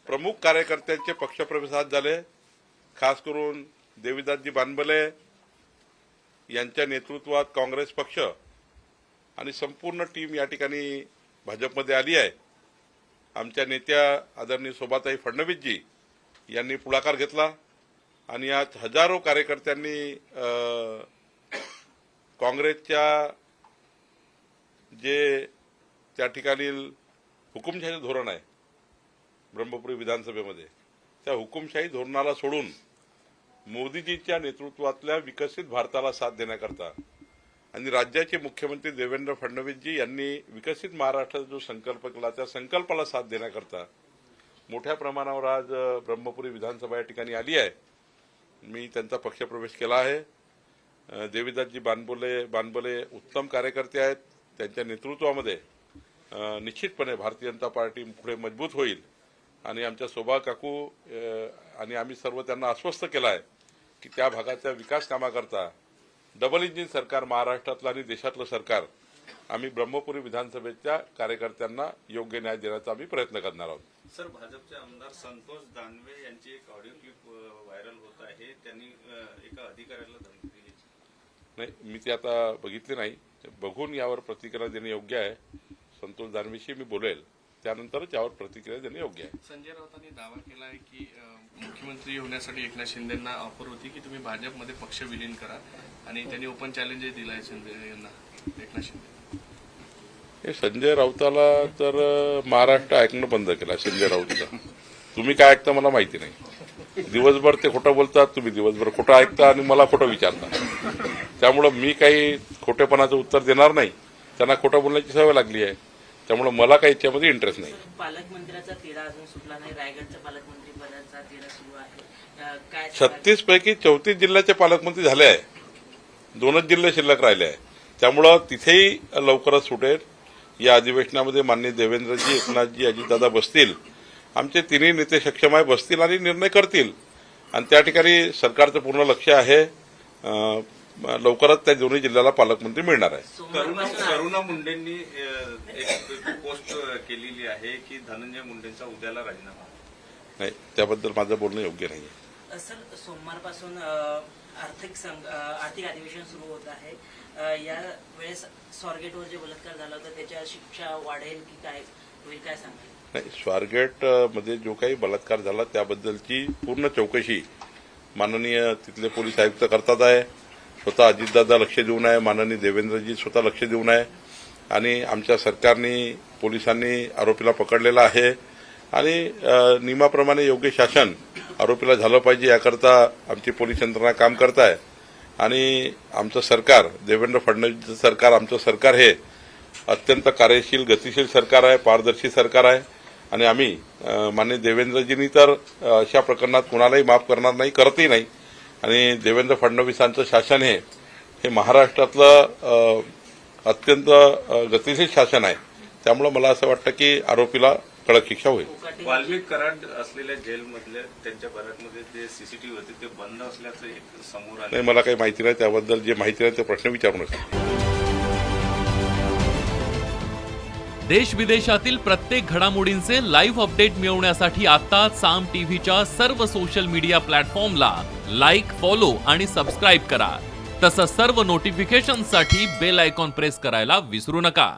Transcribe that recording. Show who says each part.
Speaker 1: प्रमुख कार्यकर्त्यांचे पक्षप्रवेश झाले। खास करून देवीदासजी बानबले यांच्या नेतृत्वात काँग्रेस पक्ष आणि संपूर्ण टीम या ठिकाणी भाजपमध्ये आली आहे। आमच्या नेत्या आदरणीय शोभाताई फडणवीसजी यांनी पुढाकार घेतला आणि आज हजारो कार्यकर्त्यांनी काँग्रेसच्या जे त्या ठिकाणी हुकुमशाही धोरण आहे ब्रह्मपुरी विधानसभेमध्ये, त्या हुकुमशाही धोरणाला सोडून मोदीजींच्या नेतृत्वातल्या विकसित भारताला साथ देण्याकरता आणि राज्याचे मुख्यमंत्री देवेंद्र फडणवीसजी यांनी विकसित महाराष्ट्राचा जो संकल्प केला त्या संकल्पाला साथ देण्याकरता मोठ्या प्रमाणावर आज ब्रह्मपुरी विधानसभा या ठिकाणी आली आहे। मी त्यांचा पक्षप्रवेश केला आहे। देवीदासजी बानबले उत्तम कार्यकर्ते आहेत। त्यांच्या नेतृत्वामध्ये निश्चितपणे भारतीय जनता पार्टी पुढे मजबूत होईल आणि आमच्या शोभा काकू आणि आम्ही सर्व त्यांना आश्वस्त केलं आहे की त्या भागाच्या विकास कामाकरता डबल इंजिन सरकार महाराष्ट्रातलं आणि देशातलं सरकार आम्ही ब्रह्मपुरी विधानसभेच्या कार्यकर्त्यांना योग्य न्याय देण्याचा आम्ही प्रयत्न करणार आहोत।
Speaker 2: सर, भाजपचे आमदार संतोष दानवे यांची एक ऑडिओ क्लिप व्हायरल होत आहे। त्यांनी एका अधिकाऱ्याला धमकी दिली
Speaker 1: नाही, मी ती आता बघितली नाही। बघून यावर प्रतिक्रिया देणे योग्य आहे। संतोष दानवेशी मी बोलेल, त्यानंतरच यावर प्रतिक्रिया देणे योग्य आहे।
Speaker 3: संजय राऊतांनी दावा केला आहे की मुख्यमंत्री होण्यासाठी एकनाथ शिंदेंना ऑफर होती की तुम्ही भाजपमध्ये पक्ष विलीन करा आणि त्यांनी ओपन चॅलेंज दिलं आहे शिंदे यांना, एकनाथ शिंदे।
Speaker 1: हे संजय राऊताला तर महाराष्ट्र ऐकणं बंद केलं संजय राऊतचं। तुम्ही काय ऐकता मला माहिती नाही। दिवसभर ते खोटं बोलतात, तुम्ही दिवसभर खोटं ऐकता आणि मला खोटं विचारता। त्यामुळे मी काही खोटेपणाचं उत्तर देणार नाही। त्यांना खोटं बोलण्याची सवय लागली आहे, त्यामुळे मला काही याच्यामध्ये इंटरेस्ट नाही।
Speaker 4: पालकमंत्र्याचा तिढा अजून सुटला नाही। रायगडच्या पालकमंत्री पदाचा तिढा सुरू आहे। काय
Speaker 1: 36 पैकी 34 जिल्ह्याचे पालकमंत्री झाले आहे, 2च जिल्हे शिल्लक राहिले आहे। त्यामुळे तिथेही लवकरच सुटेल। या अधिवेशनामध्ये माननीय देवेंद्रजी, एकनाथजी, अजितदादा बसतील। आमचे तिन्ही नेते सक्षम आहे, बसतील आणि निर्णय करतील आणि त्या ठिकाणी सरकारचं पूर्ण लक्ष आहे। लवकरच त्या दोन्ही जिल्ह्याला पालकमंत्री मिळणार आहे।
Speaker 2: करुणा मुंडेंनी एक पोस्ट केलेली आहे की धनंजय मुंडेंचा उद्याला राजीनामा।
Speaker 1: नाही, त्याबद्दल माझं बोलणं योग्य नाही।
Speaker 4: सर, सोमवारपासून आर्थिक अधिवेशन सुरू होत आहे। या वेळेस स्वारगेटवर जे बलात्कार झाला होता त्याच्या शिक्षा वाढेल की काय होईल, काय सांगेल?
Speaker 1: नाही, स्वारगेट मध्ये जो काही बलात्कार झाला त्याबद्दलची पूर्ण चौकशी माननीय तिथले पोलीस आयुक्त करतात आहे। स्वतः अजितदादा लक्ष देऊन आहे, माननीय देवेंद्रजी स्वतः लक्ष देऊन आहे आणि आमच्या सरकारने पोलिसांनी आरोपीला पकडलेला आहे आणि नियमाप्रमाणे योग्य शासन आरोपीला झालं पाहिजे याकरता आमची पोलीस यंत्रणा काम करत आहे आणि आमचं सरकार, देवेंद्र फडणवीस सरकार, आमचं सरकार हे अत्यंत कार्यशील, गतिशील सरकार आहे, पारदर्शी सरकार आहे आणि आम्ही माननीय देवेंद्रजींनी तर अशा प्रकरणात कुणालाही माफ करणार नाही, करतही नाही आणि देवेंद्र फडणवीसांचं शासन हे महाराष्ट्रातलं अत्यंत गतिशील शासन आहे। त्यामुळे मला असं वाटतं की आरोपीला कडक शिक्षा होईल।
Speaker 2: वाल्मिक कराड असलेल्या जेलमधले त्यांच्या बॅरकमध्ये जे सीसीटीव्ही होते ते बंद असल्याचं एक समोर आलं।
Speaker 1: नाही, मला काही माहिती नाही त्याबद्दल। जे माहिती नाही ते प्रश्न विचारू नका।
Speaker 5: देश विदेशातील प्रत्येक घडामोडींचे लाईव्ह अपडेट मिळवण्यासाठी आता साम टीव्हीच्या सर्व सोशल मीडिया प्लॅटफॉर्मला लाईक, फॉलो आणि सबस्क्राईब करा। तसंच सर्व नोटिफिकेशनसाठी बेल आयकॉन प्रेस करायला विसरू नका।